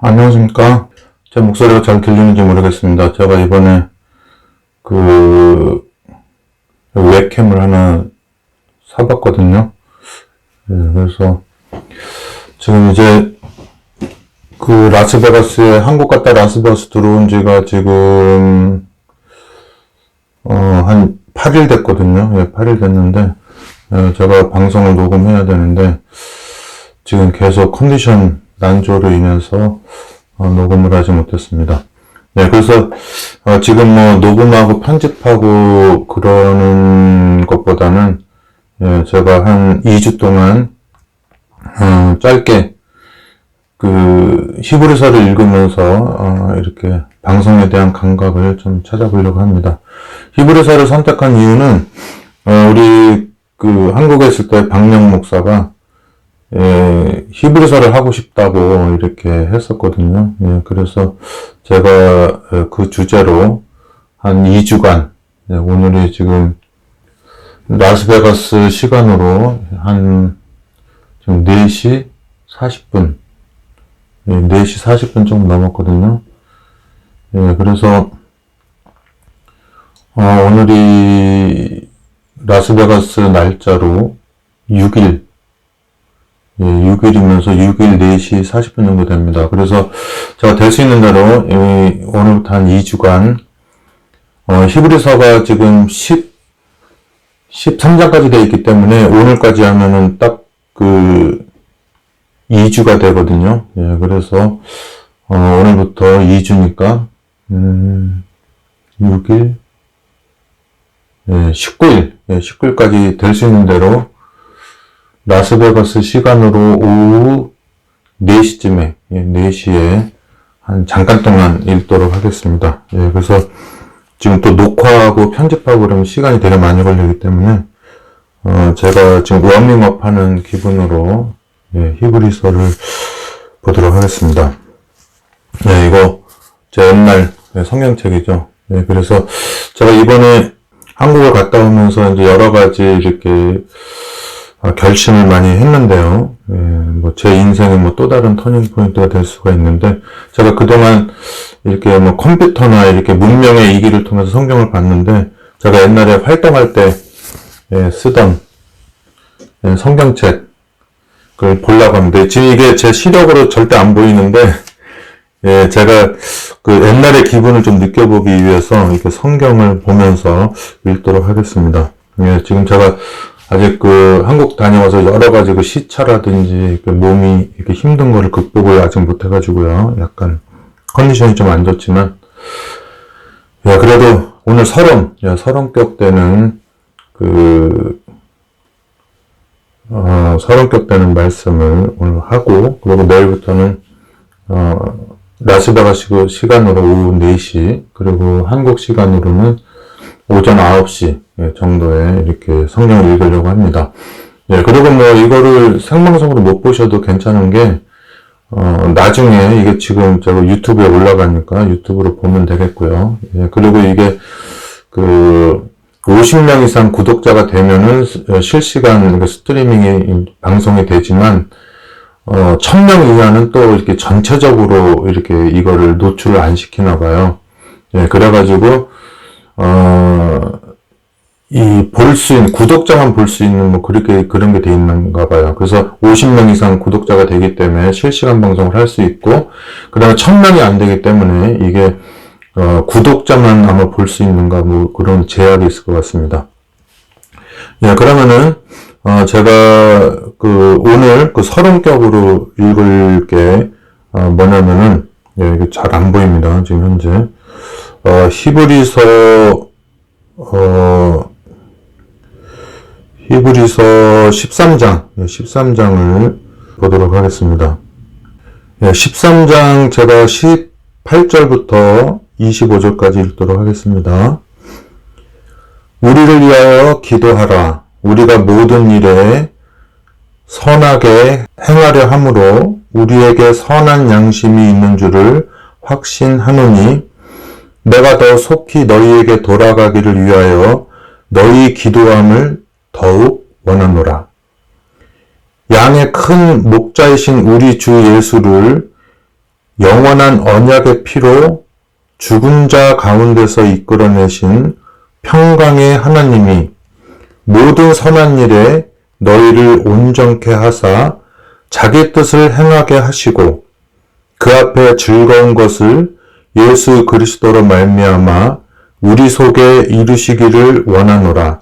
안녕하십니까. 제 목소리가 잘 들리는지 모르겠습니다. 제가 이번에 웹캠을 하나 사봤거든요. 그래서 지금 이제 라스베가스에, 한국 갔다 라스베가스 들어온 지가 지금 한 8일 됐거든요. 8일 됐는데 제가 방송을 녹음해야 되는데 지금 계속 컨디션 난조로 인해서 녹음을 하지 못했습니다. 그래서 지금 녹음하고 편집하고 그러는 것보다는 제가 한 2주 동안 짧게 히브리서를 읽으면서 이렇게 방송에 대한 감각을 좀 찾아보려고 합니다. 히브리서를 선택한 이유는 우리 한국에 있을 때 박령 목사가 히브리서를 하고 싶다고 이렇게 했었거든요. 그래서 제가 그 주제로 한 2주간, 오늘이 지금 라스베가스 시간으로 지금 4시 40분, 4시 40분 정도 넘었거든요. 그래서 오늘이 라스베가스 날짜로 6일, 6일이면서 6일 4시 40분 정도 됩니다. 그래서 제가 될 수 있는 대로 오늘부터 한 2주간 히브리서가 지금 13장까지 되어 있기 때문에 오늘까지 하면은 딱 2주가 되거든요. 그래서 오늘부터 2주니까 6일 19일까지 될 수 있는 대로 라스베가스 시간으로 오후 4시쯤에, 4시에 잠깐 동안 읽도록 하겠습니다. 그래서 지금 또 녹화하고 편집하고 그러면 시간이 되게 많이 걸리기 때문에, 제가 지금 워밍업 하는 기분으로, 히브리서를 보도록 하겠습니다. 이거 제 옛날 성경책이죠. 그래서 제가 이번에 한국을 갔다 오면서 이제 여러 가지 이렇게 결심을 많이 했는데요. 제 인생의 또 다른 터닝 포인트가 될 수가 있는데, 제가 그동안 이렇게 컴퓨터나 이렇게 문명의 이기를 통해서 성경을 봤는데, 제가 옛날에 활동할 때 쓰던 성경책, 그걸 보려고 하는데, 지금 이게 제 시력으로 절대 안 보이는데, 제가 옛날의 기분을 좀 느껴보기 위해서 이렇게 성경을 보면서 읽도록 하겠습니다. 지금 제가 아직 한국 다녀와서 여러 가지 시차라든지 몸이 이렇게 힘든 거를 극복을 아직 못해가지고요. 약간 컨디션이 좀 안 좋지만, 그래도 오늘 서론격 때는 서론격 때는 말씀을 오늘 하고, 그리고 내일부터는, 라스베가스 시간으로 오후 4시, 그리고 한국 시간으로는 오전 9시 정도에 이렇게 성경을 읽으려고 합니다. 그리고 이거를 생방송으로 못 보셔도 괜찮은 게, 나중에 이게 지금 제가 유튜브에 올라가니까 유튜브로 보면 되겠고요. 그리고 이게 50명 이상 구독자가 되면은 실시간 스트리밍이 방송이 되지만, 1000명 이하는 또 이렇게 전체적으로 이렇게 이거를 노출을 안 시키나 봐요. 그래가지고, 구독자만 볼 수 있는 그런 게 돼 있는가 봐요. 그래서 50명 이상 구독자가 되기 때문에 실시간 방송을 할 수 있고, 그 다음에 1000명이 안 되기 때문에 이게, 구독자만 아마 볼 수 있는가, 그런 제약이 있을 것 같습니다. 그러면은, 제가, 오늘 서론격으로 읽을 게, 뭐냐면은, 이게 잘 안 보입니다. 지금 현재. 히브리서 13장을 보도록 하겠습니다. 13장 제가 18절부터 25절까지 읽도록 하겠습니다. 우리를 위하여 기도하라. 우리가 모든 일에 선하게 행하려 함으로 우리에게 선한 양심이 있는 줄을 확신하노니 내가 더 속히 너희에게 돌아가기를 위하여 너희 기도함을 더욱 원하노라. 양의 큰 목자이신 우리 주 예수를 영원한 언약의 피로 죽은 자 가운데서 이끌어내신 평강의 하나님이 모든 선한 일에 너희를 온전케 하사 자기 뜻을 행하게 하시고 그 앞에 즐거운 것을 예수 그리스도로 말미암아 우리 속에 이루시기를 원하노라.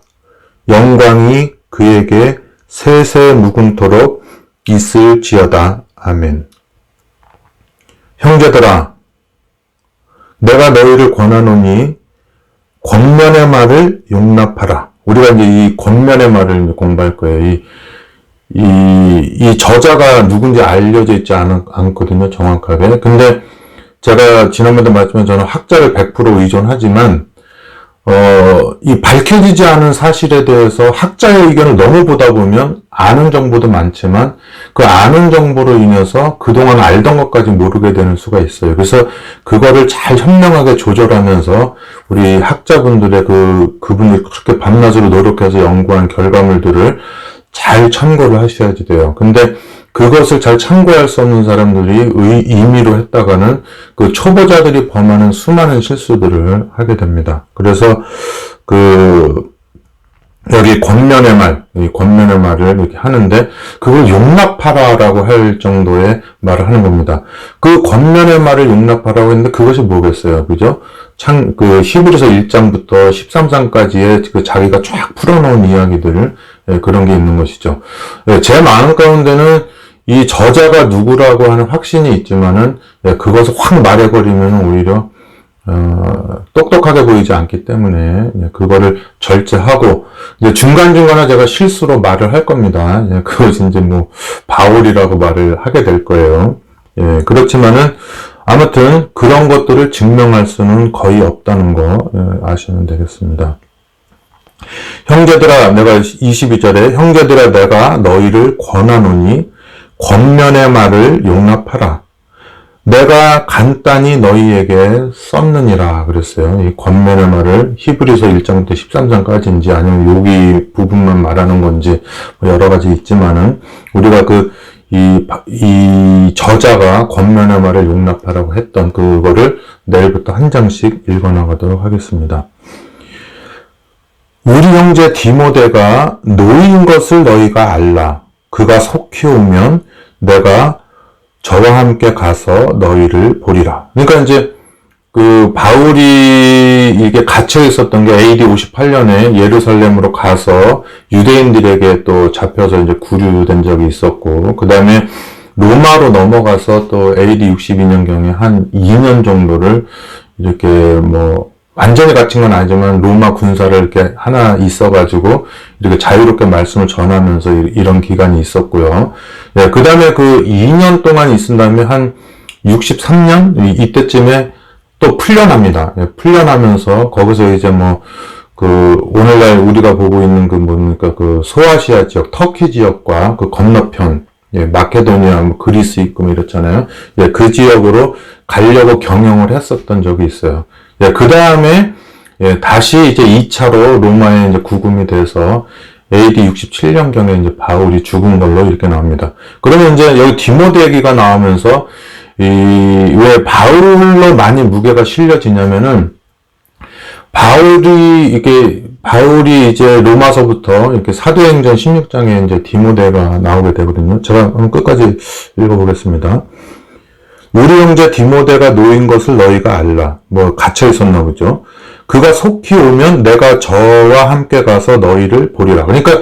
영광이 그에게 세세 무궁토록 있을지어다. 아멘. 형제들아, 내가 너희를 권하노니 권면의 말을 용납하라. 우리가 이제 이 권면의 말을 공부할 거예요. 이 저자가 누군지 알려져 있지 않거든요, 정확하게. 근데 제가 지난번에도 말씀드린 저는 학자를 100% 의존하지만, 이 밝혀지지 않은 사실에 대해서 학자의 의견을 너무 보다 보면 아는 정보도 많지만 그 아는 정보로 인해서 그동안 알던 것까지 모르게 되는 수가 있어요. 그래서 그거를 잘 현명하게 조절하면서 우리 학자분들의 그분이 그렇게 밤낮으로 노력해서 연구한 결과물들을 잘 참고를 하셔야지 돼요. 근데 그것을 잘 참고할 수 없는 사람들이 임의로 했다가는 그 초보자들이 범하는 수많은 실수들을 하게 됩니다. 그래서 여기 권면의 말을 이렇게 하는데 그걸 용납하라라고 할 정도의 말을 하는 겁니다. 그 권면의 말을 용납하라고 했는데 그것이 뭐겠어요, 그죠? 히브리서 1장부터 13장까지의 그 자기가 쫙 풀어놓은 이야기들, 그런 게 있는 것이죠. 제 마음 가운데는 이 저자가 누구라고 하는 확신이 있지만은, 그것을 확 말해버리면 오히려, 똑똑하게 보이지 않기 때문에, 그거를 절제하고, 이제 중간중간에 제가 실수로 말을 할 겁니다. 그것이 이제 바울이라고 말을 하게 될 거예요. 그렇지만은, 아무튼, 그런 것들을 증명할 수는 거의 없다는 거, 아시면 되겠습니다. 형제들아, 내가 22절에, 형제들아, 내가 너희를 권하노니, 권면의 말을 용납하라. 내가 간단히 너희에게 썼느니라 그랬어요. 이 권면의 말을 히브리서 1장부터 13장까지인지 아니면 여기 부분만 말하는 건지 여러 가지 있지만은 우리가 이 저자가 권면의 말을 용납하라고 했던 그거를 내일부터 한 장씩 읽어나가도록 하겠습니다. 우리 형제 디모데가 노인 것을 너희가 알라. 그가 속히 오면 내가 저와 함께 가서 너희를 보리라. 그러니까 이제 바울이 이게 갇혀 있었던 게 AD 58년에 예루살렘으로 가서 유대인들에게 또 잡혀서 이제 구류된 적이 있었고, 그 다음에 로마로 넘어가서 또 AD 62년경에 한 2년 정도를 이렇게 완전히 갇힌 건 아니지만 로마 군사를 이렇게 하나 있어가지고 이렇게 자유롭게 말씀을 전하면서 이런 기간이 있었고요. 그 다음에 2년 동안 있은 다음에 한 63년? 이때쯤에 또 풀려납니다. 풀려나면서 거기서 이제 오늘날 우리가 보고 있는 소아시아 지역, 터키 지역과 그 건너편, 마케도니아, 그리스 있고 이렇잖아요. 그 지역으로 가려고 경영을 했었던 적이 있어요. 그 다음에, 다시 이제 2차로 로마에 이제 구금이 돼서 AD 67년경에 이제 바울이 죽은 걸로 이렇게 나옵니다. 그러면 이제 여기 디모데 얘기가 나오면서, 왜 바울로 많이 무게가 실려지냐면은, 바울이 이제 로마서부터 이렇게 사도행전 16장에 이제 디모데가 나오게 되거든요. 제가 한번 끝까지 읽어보겠습니다. 우리 형제 디모데가 놓인 것을 너희가 알라. 갇혀 있었나 보죠. 그가 속히 오면 내가 저와 함께 가서 너희를 보리라. 그러니까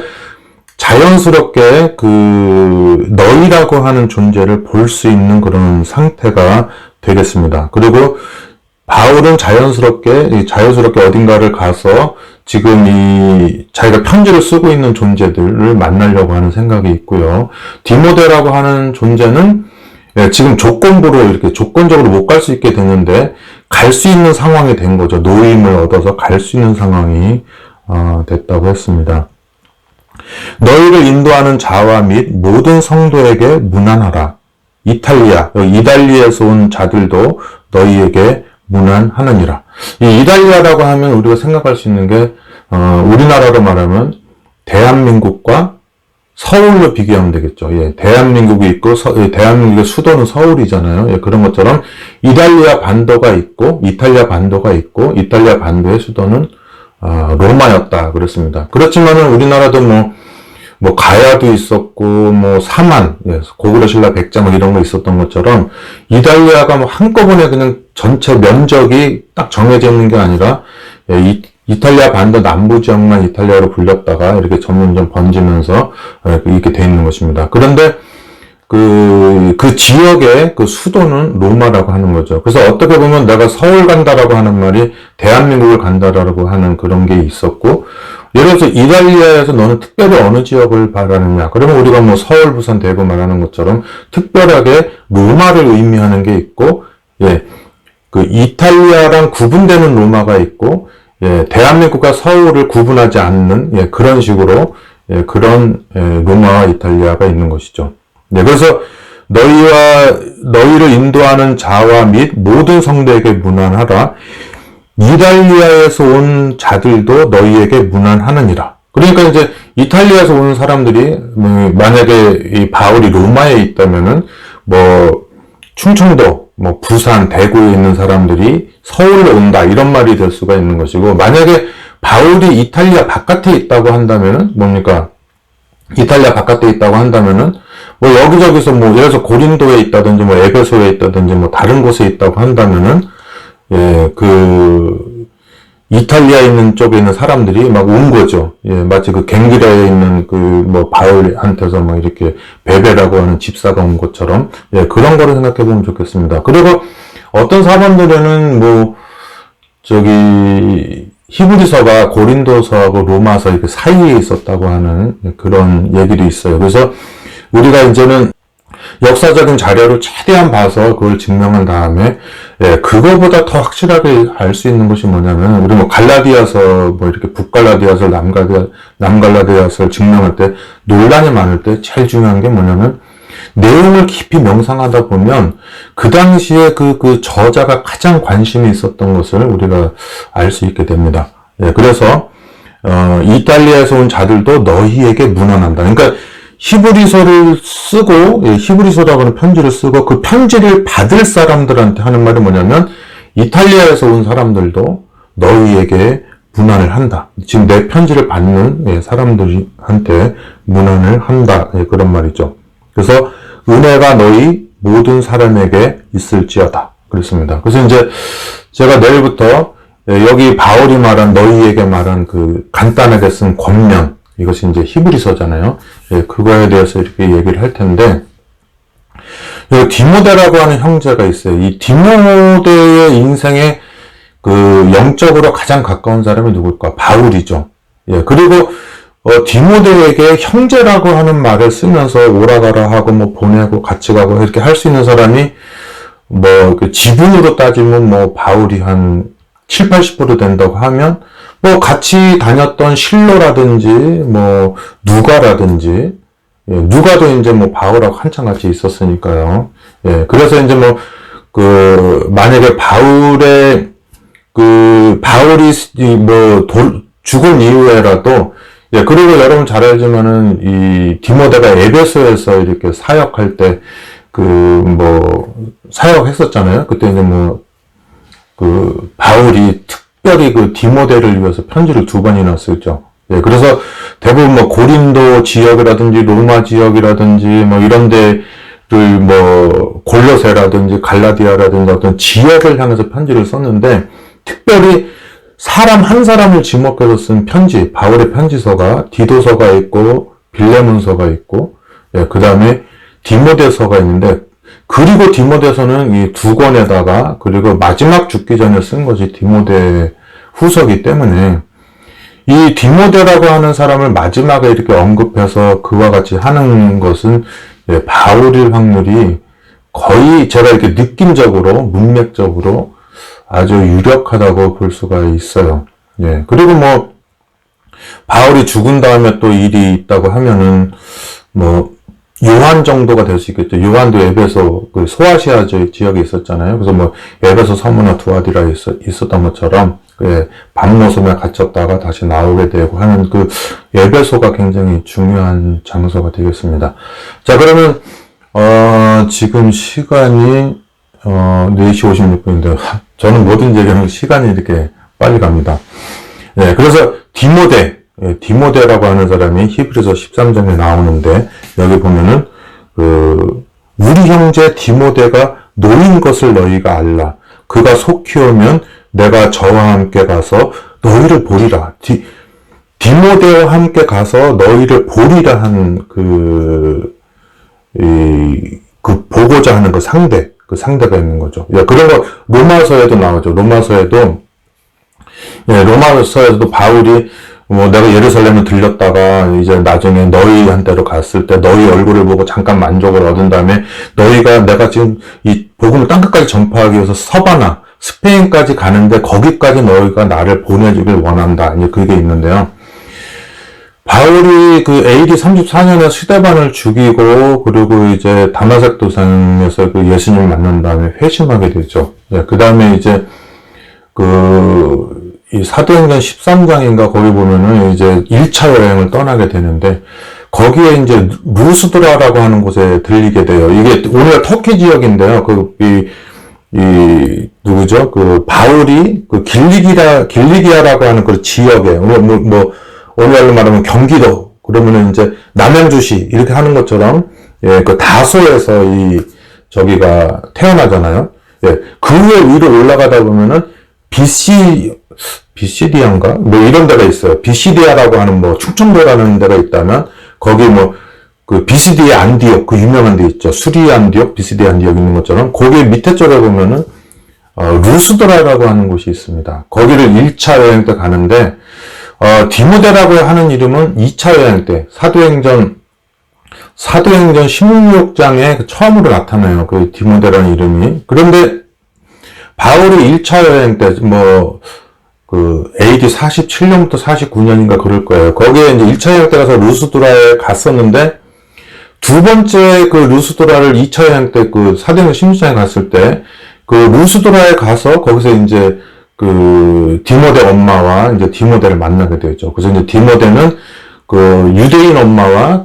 자연스럽게 너희라고 하는 존재를 볼 수 있는 그런 상태가 되겠습니다. 그리고 바울은 자연스럽게 어딘가를 가서 지금 자기가 편지를 쓰고 있는 존재들을 만나려고 하는 생각이 있고요. 디모데라고 하는 존재는 지금 조건부로 이렇게 조건적으로 못 갈 수 있게 되는데 갈 수 있는 상황이 된 거죠. 노임을 얻어서 갈 수 있는 상황이 됐다고 했습니다. 너희를 인도하는 자와 및 모든 성도에게 문안하라. 이달리아에서 온 자들도 너희에게 문안하느니라. 이 이달리아라고 하면 우리가 생각할 수 있는 게 우리나라로 말하면 대한민국과 서울로 비교하면 되겠죠. 예, 대한민국이 있고, 대한민국의 수도는 서울이잖아요. 예, 그런 것처럼 이탈리아 반도가 있고, 이탈리아 반도의 수도는 로마였다. 그랬습니다. 그렇지만은 우리나라도 뭐 가야도 있었고, 뭐 사만, 예, 고구려 신라 백자 뭐 이런 거 있었던 것처럼 이탈리아가 뭐 한꺼번에 그냥 전체 면적이 딱 정해져 있는 게 아니라, 예, 이탈리아 반도 남부 지역만 이탈리아로 불렸다가 이렇게 점점 번지면서 이렇게 돼 있는 것입니다. 그런데 그 지역의 그 수도는 로마라고 하는 거죠. 그래서 어떻게 보면 내가 서울 간다라고 하는 말이 대한민국을 간다라고 하는 그런 게 있었고, 예를 들어서 이탈리아에서 너는 특별히 어느 지역을 바라느냐? 그러면 우리가 뭐 서울, 부산, 대구 말하는 것처럼 특별하게 로마를 의미하는 게 있고, 예, 그 이탈리아랑 구분되는 로마가 있고, 예, 대한민국과 서울을 구분하지 않는, 예, 그런 식으로, 예, 그런, 로마와 이탈리아가 있는 것이죠. 네, 그래서 너희를 인도하는 자와 및 모든 성도에게 문안하라. 이탈리아에서 온 자들도 너희에게 문안하느니라. 그러니까 이제 이탈리아에서 오는 사람들이 만약에 이 바울이 로마에 있다면은 뭐 충청도, 뭐 부산, 대구에 있는 사람들이 서울로 온다 이런 말이 될 수가 있는 것이고, 만약에 바울이 이탈리아 바깥에 있다고 한다면은 뭡니까? 이탈리아 바깥에 있다고 한다면은 뭐 여기저기서 뭐 예를 들어서 고린도에 있다든지 뭐 에베소에 있다든지 뭐 다른 곳에 있다고 한다면은, 예, 그 이탈리아에 있는 쪽에 있는 사람들이 막 온 거죠. 예, 마치 그 갱기라에 있는 그 뭐 바울한테서 막 이렇게 베베라고 하는 집사가 온 것처럼, 예, 그런 거를 생각해 보면 좋겠습니다. 그리고 어떤 사람들에는 뭐 저기 히브리서가 고린도서하고 로마서 이렇게 사이에 있었다고 하는 그런 얘기도 있어요. 그래서 우리가 이제는 역사적인 자료를 최대한 봐서 그걸 증명한 다음에, 예, 그거보다 더 확실하게 알 수 있는 것이 뭐냐면, 우리 뭐 갈라디아서, 뭐 이렇게 북갈라디아서, 남갈라디아서를 증명할 때 논란이 많을 때 제일 중요한 게 뭐냐면, 내용을 깊이 명상하다 보면 그 당시에 그 저자가 가장 관심이 있었던 것을 우리가 알 수 있게 됩니다. 예, 그래서 이탈리아에서 온 자들도 너희에게 문안한다. 그러니까 히브리서를 쓰고, 예, 히브리서라고 하는 편지를 쓰고 그 편지를 받을 사람들한테 하는 말이 뭐냐면, 이탈리아에서 온 사람들도 너희에게 문안을 한다. 지금 내 편지를 받는, 예, 사람들한테 문안을 한다. 예, 그런 말이죠. 그래서 은혜가 너희 모든 사람에게 있을지어다. 그랬습니다. 그래서 이제 제가 내일부터, 예, 여기 바울이 말한 너희에게 말한 그 간단하게 쓴 권면, 이것이 이제 히브리서잖아요. 예, 그거에 대해서 이렇게 얘기를 할 텐데, 여기 디모데라고 하는 형제가 있어요. 이 디모데의 인생에 그 영적으로 가장 가까운 사람이 누굴까? 바울이죠. 예, 그리고 디모데에게 형제라고 하는 말을 쓰면서 오라가라 하고 뭐 보내고 같이 가고 이렇게 할 수 있는 사람이 뭐 그 지분으로 따지면 뭐 바울이 한 7, 80% 된다고 하면, 뭐 같이 다녔던 실로라든지 뭐 누가라든지, 예, 누가도 이제 뭐 바울하고 한참 같이 있었으니까요. 예, 그래서 이제 뭐 그 만약에 바울이 뭐 죽은 이후에라도, 예, 그리고 여러분 잘 알지만은 이 디모데가 에베소에서 이렇게 사역할 때 뭐 사역했었잖아요. 그때 이제 뭐 그 바울이 특별히 그 디모데를 위해서 편지를 2번이나 쓰죠. 예, 그래서 대부분 뭐 고린도 지역이라든지 로마 지역이라든지 뭐 이런 데를 뭐 골로새라든지 갈라디아라든지 어떤 지역을 향해서 편지를 썼는데, 특별히 사람 한 사람을 지목해서 쓴 편지, 바울의 편지서가 디도서가 있고 빌레몬서가 있고, 예, 그 다음에 디모데서가 있는데, 그리고 디모데서는 이 2권에다가, 그리고 마지막 죽기 전에 쓴 것이 디모데 후서기 때문에, 이 디모데라고 하는 사람을 마지막에 이렇게 언급해서 그와 같이 하는 것은, 예, 바울일 확률이 거의 제가 이렇게 느낌적으로, 문맥적으로 아주 유력하다고 볼 수가 있어요. 예, 그리고 뭐 바울이 죽은 다음에 또 일이 있다고 하면은 뭐 요한 정도가 될 수 있겠죠. 요한도 에베소 그 소아시아 지역에 있었잖아요. 그래서 뭐 에베소 서문화 두아디라 있었던 것처럼 밤노섬에 갇혔다가 다시 나오게 되고 하는 그 에베소가 굉장히 중요한 장소가 되겠습니다. 자, 그러면 지금 시간이 4시 56분인데 저는 모든 얘기하는 시간이 이렇게 빨리 갑니다. 네, 그래서 디모데라고 하는 사람이 히브리서 13장에 나오는데, 여기 보면은, 우리 형제 디모데가 노인 것을 너희가 알라. 그가 속히 오면 내가 저와 함께 가서 너희를 보리라. 디모데와 함께 가서 너희를 보리라 한 보고자 하는 그 상대가 있는 거죠. 그런 거 로마서에도 나오죠. 로마서에도 바울이 내가 예루살렘을 들렸다가 이제 나중에 너희한테로 갔을 때 너희 얼굴을 보고 잠깐 만족을 얻은 다음에 내가 지금 이 복음을 땅끝까지 전파하기 위해서 서바나 스페인까지 가는데 거기까지 너희가 나를 보내주길 원한다. 이제 그게 있는데요. 바울이 그 AD 34년에 스데반을 죽이고, 그리고 이제 다마색 도상에서 그 예수님을 만난 다음에 회심하게 되죠. 그 다음에 이제 이 사도행전 13장인가 거기 보면은 이제 1차 여행을 떠나게 되는데, 거기에 이제 루스드라라고 하는 곳에 들리게 돼요. 이게 오늘 터키 지역인데요. 누구죠? 바울이 길리기아라고 하는 그 지역에, 오늘날로 말하면 경기도, 그러면은 이제 남양주시, 이렇게 하는 것처럼, 그 다소에서 저기가 태어나잖아요. 그 위로 올라가다 보면은 비시디아인가? 이런 데가 있어요. 비시디아라고 하는 충청도라는 데가 있다면, 거기 비시디아 안디옥, 그 유명한 데 있죠. 수리 안디옥, 비시디아 안디옥 있는 것처럼, 거기 밑에 쪽에 보면은, 루스드라라고 하는 곳이 있습니다. 거기를 1차 여행 때 가는데, 디모데라고 하는 이름은 2차 여행 때, 사도행전 16장에 처음으로 나타나요. 그 디모데라는 이름이. 그런데, 바울이 1차 여행 때, AD 47년부터 49년인가 그럴 거예요. 거기에 이제 1차 여행 때 가서 루스드라에 갔었는데, 두 번째 루스드라를 2차 여행 때 사도행전 16장에 갔을 때, 루스드라에 가서 거기서 이제 디모데 엄마와 이제 디모데를 만나게 되죠. 그래서 이제 디모데는 유대인 엄마와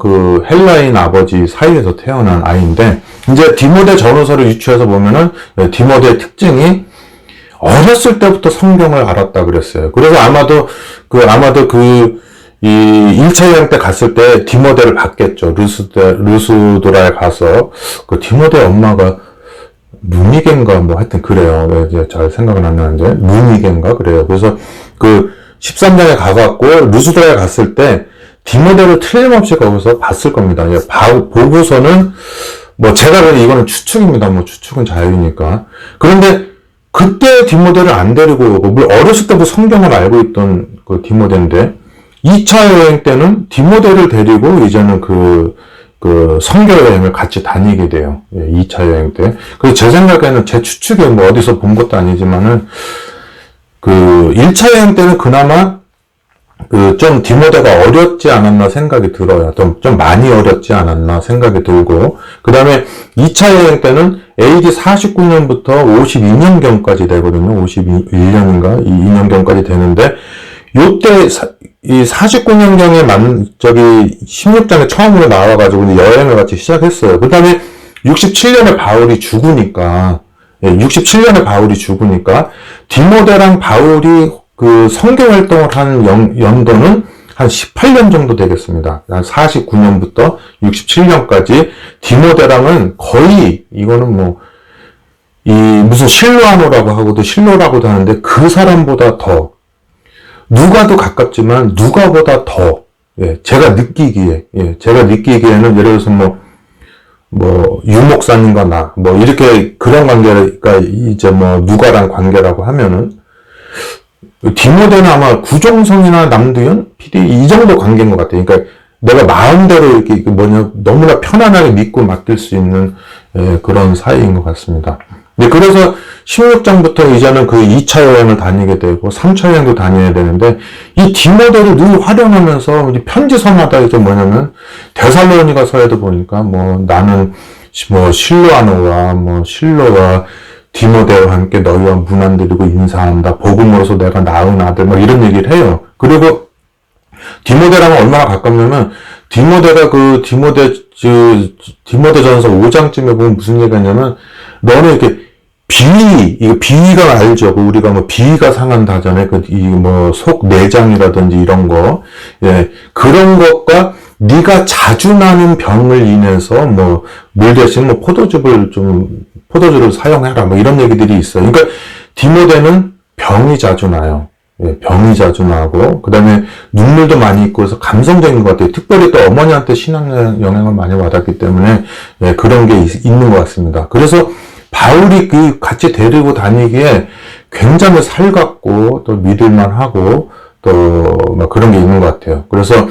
헬라인 아버지 사이에서 태어난 아이인데, 이제 디모데 전후서를 유추해서 보면은, 디모데의 특징이 어렸을 때부터 성경을 알았다 그랬어요. 그래서 아마도 이 1차 여행 때 갔을 때 디모데를 봤겠죠. 루스드라에 가서, 디모데 엄마가 루니겐가 하여튼 그래요. 이제 잘 생각은 안 나는데 루니겐가 그래요. 그래서 13장에 가갖고 루스드라에 갔을 때 디모데를 틀림없이 거기서 봤을 겁니다. 보고서는 제가 이거는 추측입니다. 추측은 자유니까. 그런데 그때 디모데를 안 데리고 오고, 어렸을 때부터 성경을 알고 있던 디모데인데 2차 여행 때는 디모데를 데리고 이제는 성교 여행을 같이 다니게 돼요. 2차 여행 때. 그래서 제 생각에는, 제 추측에 어디서 본 것도 아니지만은, 1차 여행 때는 그나마, 좀 디모데가 어렸지 않았나 생각이 들어요. 좀 많이 어렸지 않았나 생각이 들고, 그 다음에 2차 여행 때는 AD 49년부터 52년경까지 되거든요. 51년인가? 2년경까지 되는데, 요때, 이 49년경에 16장에 처음으로 나와가지고 여행을 같이 시작했어요. 그 다음에 67년에 바울이 죽으니까, 디모데랑 바울이 성경 활동을 한 연도는 한 18년 정도 되겠습니다. 한 49년부터 67년까지 디모데랑은 거의, 이거는 무슨 실로라고도 하는데 그 사람보다 더, 누가도 가깝지만 누가보다 더, 제가 느끼기에는 예를 들어서 유 목사님과 나, 이렇게 그런 관계가 이제 누가랑 관계라고 하면은, 디모데는 아마 구종성이나 남두현, PD 이 정도 관계인 것 같아요. 그러니까 내가 마음대로 이렇게 너무나 편안하게 믿고 맡길 수 있는 그런 사이인 것 같습니다. 그래서 16장부터 이제는 그 2차 여행을 다니게 되고 3차 여행도 다녀야 되는데 이 디모데를 늘 활용하면서 이제 편지서마다 이제 뭐냐면 데살로니가서에도 보니까 뭐 나는 뭐 실로와 디모데와 함께 너희와 문안드리고 인사한다. 복음으로서 내가 낳은 아들 뭐 이런 얘기를 해요. 그리고 디모데랑은 얼마나 가깝냐면 디모데가 그 디모데전서 5장쯤에 보면 무슨 얘기가 있냐면 너는 이렇게 이거 비위가 알죠. 우리가 뭐 비위가 상한다 하잖아요. 뭐 속 내장이라든지 이런 거. 예. 그런 것과 네가 자주 나는 병을 인해서 뭐 물 대신 뭐 포도주를 사용해라. 뭐 이런 얘기들이 있어요. 그러니까 디모데는 병이 자주 나요. 예, 병이 자주 나고, 그 다음에 눈물도 많이 있고, 그래서 감성적인 것 같아요. 특별히 또 어머니한테 신앙 영향을 많이 받았기 때문에, 예, 그런 게 있는 것 같습니다. 그래서 바울이 같이 데리고 다니기에 굉장히 살갑고, 또 믿을만하고, 또, 막 그런 게 있는 것 같아요. 그래서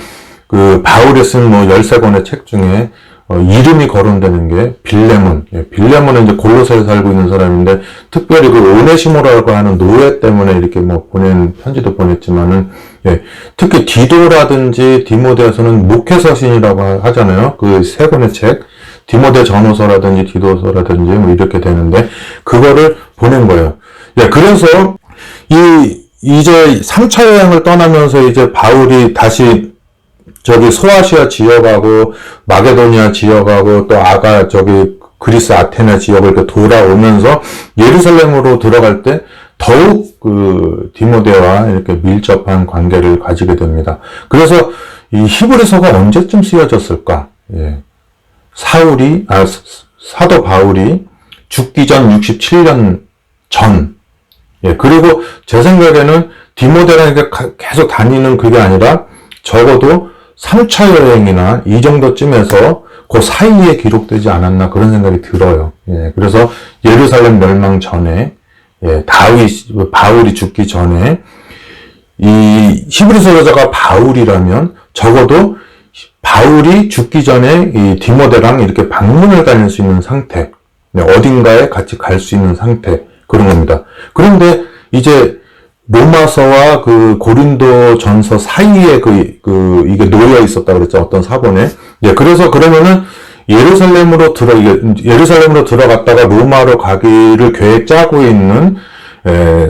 바울이 쓴 뭐 13권의 책 중에, 이름이 거론되는 게 빌레몬. 예, 빌레몬은 이제 골로새에 살고 있는 사람인데, 특별히 오네시모라고 하는 노예 때문에 이렇게 뭐 보낸 편지도 보냈지만은, 예, 특히 디도라든지 디모데에서는 목회서신이라고 하잖아요. 그 세 권의 책. 디모데 전후서라든지 디도서라든지 뭐 이렇게 되는데, 그거를 보낸 거예요. 예, 그래서 이제 3차 여행을 떠나면서 이제 바울이 다시 소아시아 지역하고 마게도니아 지역하고 또 그리스 아테네 지역을 이렇게 돌아오면서 예루살렘으로 들어갈 때 더욱 디모데와 이렇게 밀접한 관계를 가지게 됩니다. 그래서 이 히브리서가 언제쯤 쓰여졌을까? 예. 사도 바울이 죽기 전 67년 전. 예. 그리고 제 생각에는 디모데랑 계속 다니는 그게 아니라 적어도 3차 여행이나 이 정도쯤에서 그 사이에 기록되지 않았나 그런 생각이 들어요. 예, 그래서 예루살렘 멸망 전에, 예, 바울이 죽기 전에 이 히브리서 저자가 바울이라면 적어도 바울이 죽기 전에 이 디모데랑 이렇게 방문을 다닐 수 있는 상태, 네, 어딘가에 같이 갈 수 있는 상태 그런 겁니다. 그런데 이제 로마서와 고린도 전서 사이에 이게 놓여 있었다 그랬죠. 어떤 사본에. 예, 그래서 그러면은 예루살렘으로 들어갔다가 로마로 가기를 계획 짜고 있는,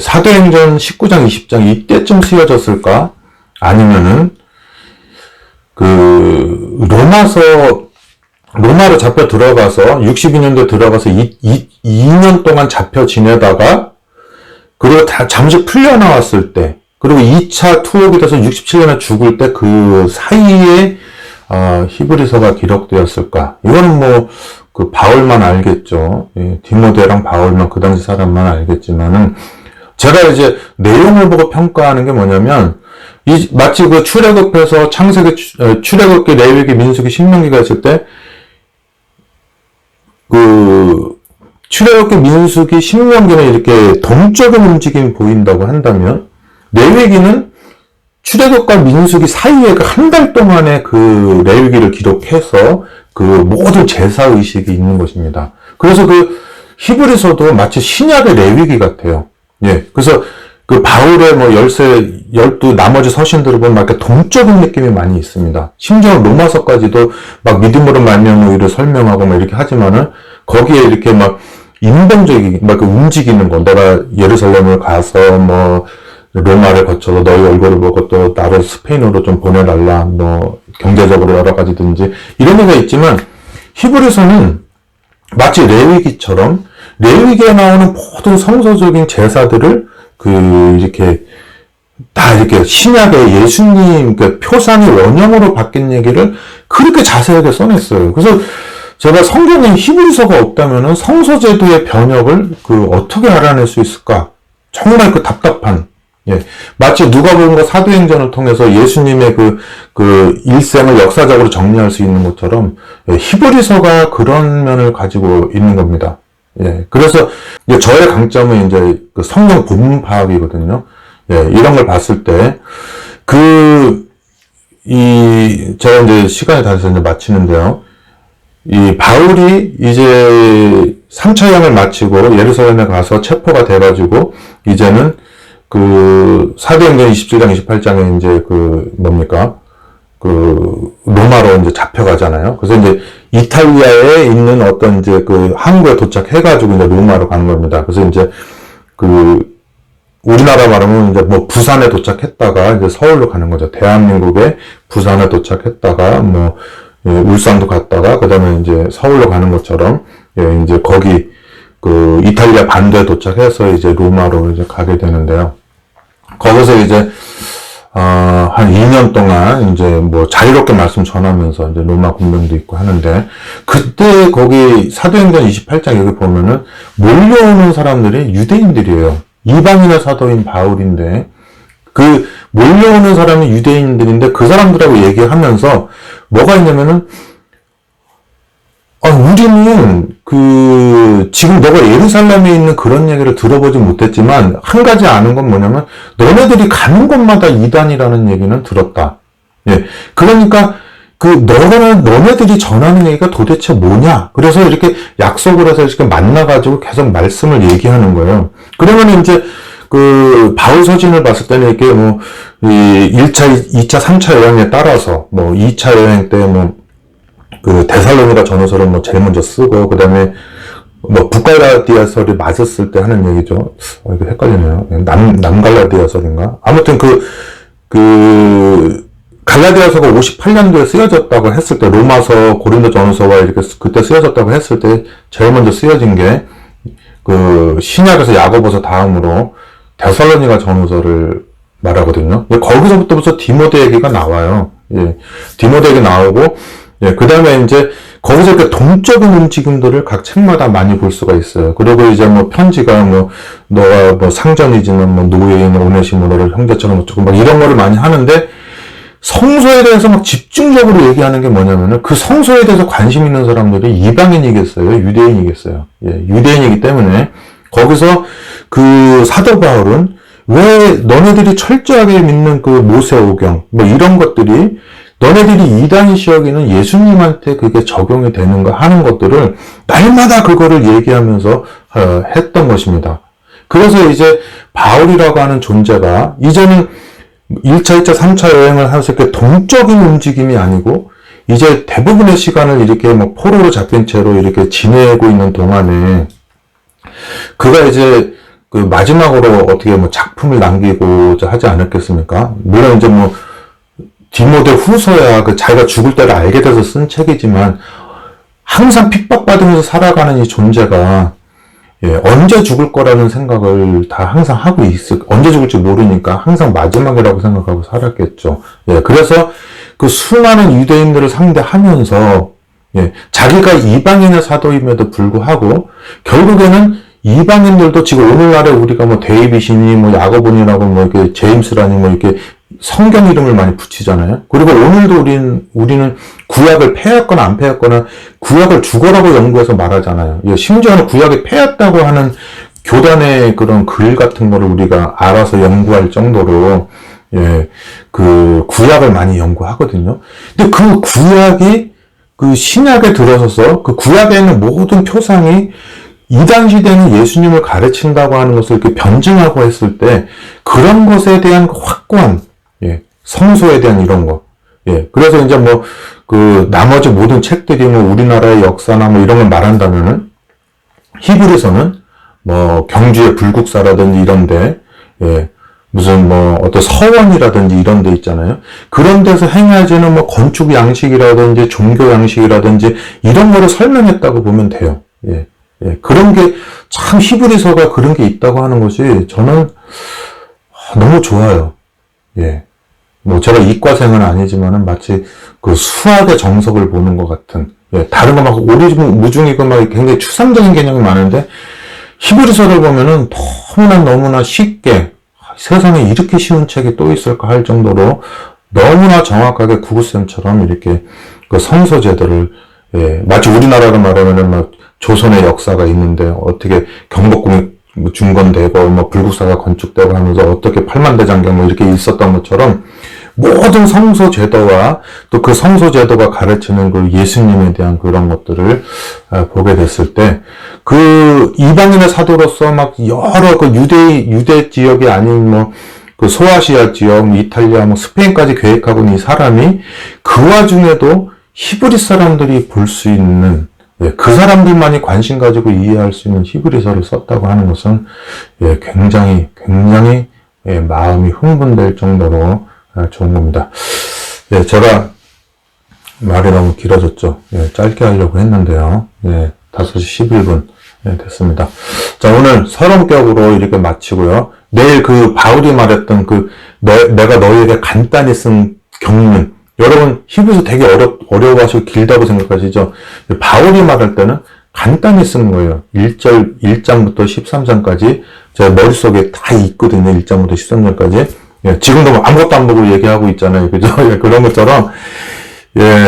사도행전 19장, 20장 이때쯤 쓰여졌을까? 아니면은, 로마로 잡혀 들어가서, 62년도에 들어가서 2년 동안 잡혀 지내다가, 그리고 잠시 풀려나왔을 때, 그리고 2차 투옥이 돼서 67년에 죽을 때 그 사이에, 히브리서가 기록되었을까? 이거는 바울만 알겠죠. 예, 디모데랑 바울만, 그 당시 사람만 알겠지만은, 제가 이제 내용을 보고 평가하는 게 뭐냐면, 마치 출애굽해서 출애굽기, 레위기, 민수기, 신명기가 있을 때, 출애굽기, 민수기, 신명기는 이렇게 동적인 움직임이 보인다고 한다면 레위기는 출애굽과 민수기 사이에 한 달 동안의 레위기를 기록해서 모든 제사 의식이 있는 것입니다. 그래서 히브리서도 마치 신약의 레위기 같아요. 예, 그래서 바울의 12 나머지 서신들을 보면 막 동적인 느낌이 많이 있습니다. 심지어 로마서까지도 믿음으로 말미암아 의를 설명하고 이렇게 하지만은 거기에 이렇게 인본적인 움직이는 거, 내가 예루살렘을 가서 로마를 거쳐서 너희 얼굴을 보고 또 나를 스페인으로 좀 보내달라, 경제적으로 여러 가지든지 이런 얘기가 있지만 히브리서는 마치 레위기처럼 레위기에 나오는 모든 성서적인 제사들을 이렇게 신약의 예수님 표상의 원형으로 바뀐 얘기를 그렇게 자세하게 써냈어요. 그래서 제가 성경에 히브리서가 없다면은 성서제도의 변혁을 어떻게 알아낼 수 있을까? 정말 답답한, 예. 마치 누가복음과 사도행전을 통해서 예수님의 일생을 역사적으로 정리할 수 있는 것처럼, 예, 히브리서가 그런 면을 가지고 있는 겁니다. 예. 그래서 저의 강점은 이제 성경 본문 파악이거든요. 예. 이런 걸 봤을 때, 제가 이제 시간이 다 돼서 이제 마치는데요. 바울이 이제 3차 여행을 마치고 예루살렘에 가서 체포가 돼가지고 이제는 그 사도행전 27장 28장에 이제 그 뭡니까 그 로마로 이제 잡혀가잖아요. 그래서 이제 이탈리아에 있는 어떤 이제 그 항구에 도착해가지고 이제 로마로 가는 겁니다. 그래서 이제 그 우리나라 말하면 이제 뭐 부산에 도착했다가 이제 서울로 가는 거죠. 대한민국의 부산에 도착했다가 뭐 예, 울산도 갔다가 그다음에 이제 서울로 가는 것처럼 예, 이제 거기 그 이탈리아 반도에 도착해서 이제 로마로 이제 가게 되는데요. 거기서 이제 한 2년 동안 이제 뭐 자유롭게 말씀 전하면서 이제 로마 군병도 있고 하는데 그때 거기 사도행전 28장 여기 보면은 몰려오는 사람들이 유대인들이에요. 이방인의 사도인 바울인데 그 몰려오는 사람이 유대인들인데 그 사람들하고 얘기하면서 뭐가 있냐면은 우리는 지금 너가 예루살렘에 있는 그런 얘기를 들어보지 못했지만 한 가지 아는 건 뭐냐면 너네들이 가는 곳마다 이단이라는 얘기는 들었다. 예. 그러니까 너네들이 전하는 얘기가 도대체 뭐냐? 그래서 이렇게 약속을 해서 이렇게 만나가지고 계속 말씀을 얘기하는 거예요. 그러면 이제 바울 서신을 봤을 때는 이렇게 뭐, 1차, 2차, 3차 여행에 따라서 뭐, 2차 여행 때 뭐, 데살로니가 전후서를 뭐 제일 먼저 쓰고, 그 다음에 뭐, 북갈라디아서를 맞았을 때 하는 얘기죠. 이거 헷갈리네요. 남갈라디아서인가? 아무튼 갈라디아서가 58년도에 쓰여졌다고 했을 때, 로마서, 고린도 전후서가 이렇게 그때 쓰여졌다고 했을 때, 제일 먼저 쓰여진 게, 신약에서 야고보서 다음으로 데살로니가 전후서를 말하거든요. 거기서부터 벌써 디모데 얘기가 나와요. 예. 디모데 얘기 나오고, 예. 그 다음에 이제, 거기서 이렇게 동적인 움직임들을 각 책마다 많이 볼 수가 있어요. 그리고 이제 뭐 편지가 뭐, 너가 뭐 상전이지만 뭐 노예인 오네시모로를 형제처럼 어쩌고 막 이런 거를 많이 하는데, 성소에 대해서 막 집중적으로 얘기하는 게 뭐냐면은 그 성소에 대해서 관심 있는 사람들이 이방인이겠어요? 유대인이겠어요? 예, 유대인이기 때문에 거기서 사도 바울은 왜 너네들이 철저하게 믿는 모세오경 뭐 이런 것들이 너네들이 이단이시 여기는 예수님한테 그게 적용이 되는가 하는 것들을 날마다 그거를 얘기하면서 했던 것입니다. 그래서 이제 바울이라고 하는 존재가 이제는 1차, 2차, 3차 여행을 하면서 이렇게 동적인 움직임이 아니고, 이제 대부분의 시간을 이렇게 뭐 포로로 잡힌 채로 이렇게 지내고 있는 동안에, 그가 이제 마지막으로 어떻게 뭐 작품을 남기고자 하지 않았겠습니까? 물론 이제 뭐, 디모데 후서야 자기가 죽을 때를 알게 돼서 쓴 책이지만, 항상 핍박받으면서 살아가는 이 존재가, 예, 언제 죽을 거라는 생각을 다 항상 하고 언제 죽을지 모르니까 항상 마지막이라고 생각하고 살았겠죠. 예, 그래서 수많은 유대인들을 상대하면서, 예, 자기가 이방인의 사도임에도 불구하고, 결국에는 이방인들도 지금 오늘날에 우리가 뭐 데이빗이니 뭐 야고보니라고 뭐 이렇게 제임스라니 뭐 이렇게 성경 이름을 많이 붙이잖아요. 그리고 오늘도 우리는 구약을 패했거나 안 패했거나 구약을 죽어라고 연구해서 말하잖아요. 예, 심지어는 구약이 패했다고 하는 교단의 그런 글 같은 거를 우리가 알아서 연구할 정도로 예, 구약을 많이 연구하거든요. 근데 구약이 신약에 들어서서 구약에 있는 모든 표상이 이 당시대는 예수님을 가르친다고 하는 것을 이렇게 변증하고 했을 때 그런 것에 대한 확고한 예, 성소에 대한 이런 거. 예, 그래서 이제 뭐 나머지 모든 책들이 뭐 우리나라의 역사나 뭐 이런 걸 말한다면은 히브리서는 뭐 경주의 불국사라든지 이런데 예, 무슨 뭐 어떤 서원이라든지 이런 데 있잖아요. 그런 데서 행해지는 뭐 건축 양식이라든지 종교 양식이라든지 이런 거를 설명했다고 보면 돼요. 예. 예, 그런 게, 참 히브리서가 그런 게 있다고 하는 것이 저는 너무 좋아요. 예. 뭐 제가 이과생은 아니지만은 마치 수학의 정석을 보는 것 같은, 예, 다른 거 막 오리무중이고 막 굉장히 추상적인 개념이 많은데, 히브리서를 보면은 너무나 쉽게, 세상에 이렇게 쉬운 책이 또 있을까 할 정도로 너무나 정확하게 구구쌤처럼 이렇게 성서 제도를, 예, 마치 우리나라로 말하면은 막 조선의 역사가 있는데 어떻게 경복궁이 중건되고 뭐 불국사가 건축되고 하면서 어떻게 팔만대장경 뭐 이렇게 있었던 것처럼 모든 성소 제도와 또 그 성소 제도가 가르치는 그 예수님에 대한 그런 것들을 보게 됐을 때, 그 이방인의 사도로서 막 여러 그 유대 지역이 아닌 뭐 그 소아시아 지역, 이탈리아, 뭐 스페인까지 계획하고 있는 이 사람이 그 와중에도 히브리 사람들이 볼 수 있는, 그 사람들만이 관심 가지고 이해할 수 있는 히브리서를 썼다고 하는 것은 굉장히 마음이 흥분될 정도로 좋은 겁니다. 제가 말이 너무 길어졌죠. 짧게 하려고 했는데요. 5시 11분 됐습니다. 자, 오늘 서론격으로 이렇게 마치고요. 내일 그 바울이 말했던 내가 너희에게 간단히 쓴 경륜, 여러분 히브리서 되게 어려워하시고 길다고 생각하시죠? 바울이 말할 때는 간단히 쓴 거예요. 1장부터 13장까지 제 머릿속에 다 있거든요. 1장부터 13장까지. 지금도 아무것도 안 보고 얘기하고 있잖아요. 그죠? 그런 것처럼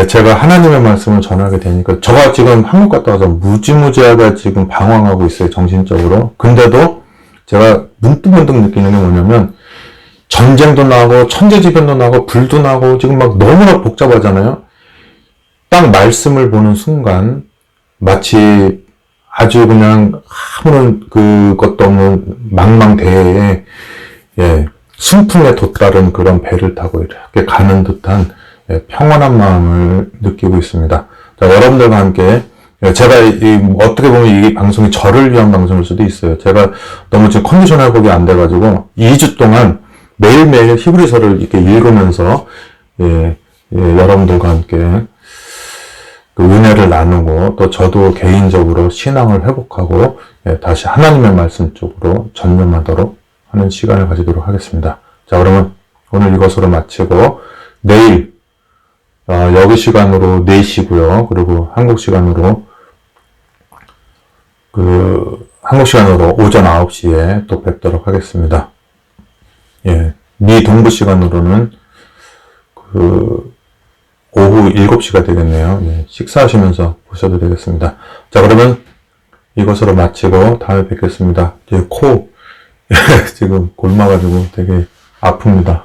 제가 하나님의 말씀을 전하게 되니까, 저가 지금 한국 갔다 와서 무지무지하게 지금 방황하고 있어요. 정신적으로. 근데도 제가 문득문득 느끼는 게 뭐냐면, 전쟁도 나고 천재지변도 나고 불도 나고 지금 막 너무나 복잡하잖아요. 딱 말씀을 보는 순간 마치 아주 그냥 아무런 그것도 없는 망망대해에 순풍에 돛다른 그런 배를 타고 이렇게 가는 듯한 평안한 마음을 느끼고 있습니다. 자, 여러분들과 함께 제가 어떻게 보면 이 방송이 저를 위한 방송일 수도 있어요. 제가 너무 지금 컨디션 회복이 안 돼가지고 2주 동안 매일매일 히브리서를 이렇게 읽으면서 여러분들과 함께 그 은혜를 나누고, 또 저도 개인적으로 신앙을 회복하고 다시 하나님의 말씀 쪽으로 전념하도록 하는 시간을 가지도록 하겠습니다. 자, 그러면 오늘 이것으로 마치고 내일 여기 시간으로 4시고요. 그리고 한국 시간으로 오전 9시에 또 뵙도록 하겠습니다. 미 동부 시간으로는 오후 7시가 되겠네요. 식사하시면서 보셔도 되겠습니다. 자, 그러면 이것으로 마치고 다음에 뵙겠습니다. 지금 지금 골마가지고 되게 아픕니다.